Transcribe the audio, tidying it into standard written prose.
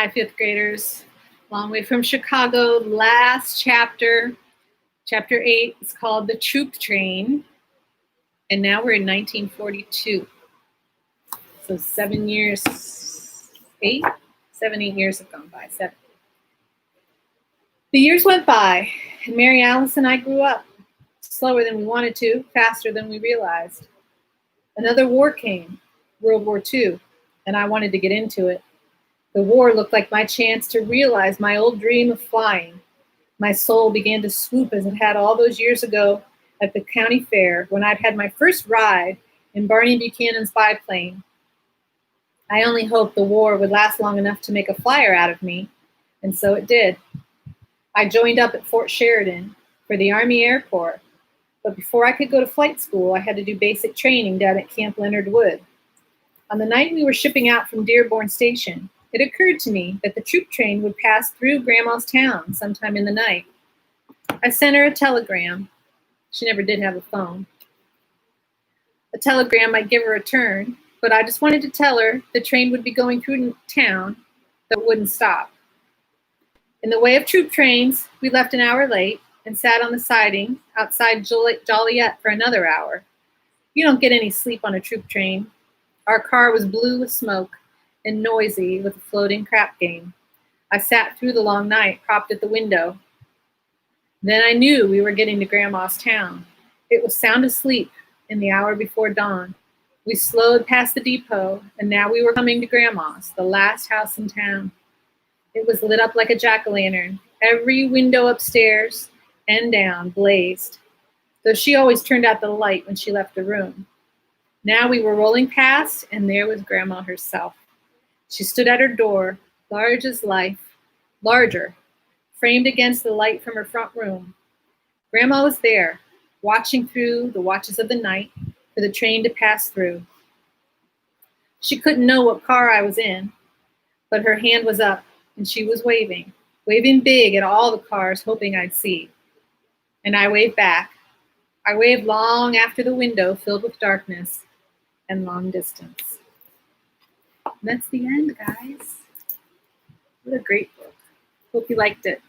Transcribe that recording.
Hi, fifth graders. Long way from Chicago. Last chapter, chapter 8, is called The Troop Train. And now we're in 1942. So 7 years, 8 years have gone by. 7. The years went by, and Mary Alice and I grew up. Slower than we wanted to, faster than we realized. Another war came, World War II, and I wanted to get into it. The war looked like my chance to realize my old dream of flying. My soul began to swoop as it had all those years ago at the county fair when I'd had my first ride in Barney Buchanan's biplane. I only hoped the war would last long enough to make a flyer out of me, and so it did. I joined up at Fort Sheridan for the Army Air Corps, but before I could go to flight school, I had to do basic training down at Camp Leonard Wood. On the night we were shipping out from Dearborn Station, it occurred to me that the troop train would pass through Grandma's town sometime in the night. I sent her a telegram. She never did have a phone. A telegram might give her a turn, but I just wanted to tell her the train would be going through town, though it wouldn't stop. In the way of troop trains, we left an hour late and sat on the siding outside Joliet for another hour. You don't get any sleep on a troop train. Our car was blue with smoke and noisy with a floating crap game. I sat through the long night, propped at the window. Then I knew we were getting to Grandma's town. It was sound asleep in the hour before dawn. We slowed past the depot, and now we were coming to Grandma's, the last house in town. It was lit up like a jack-o'-lantern. Every window upstairs and down blazed, though she always turned out the light when she left the room. Now we were rolling past, and there was Grandma herself. She stood at her door, large as life, larger, framed against the light from her front room. Grandma was there, watching through the watches of the night for the train to pass through. She couldn't know what car I was in, but her hand was up, and she was waving big at all the cars, hoping I'd see. And I waved back. I waved long after the window filled with darkness and long distance. And that's the end, guys. What a great book. Hope you liked it.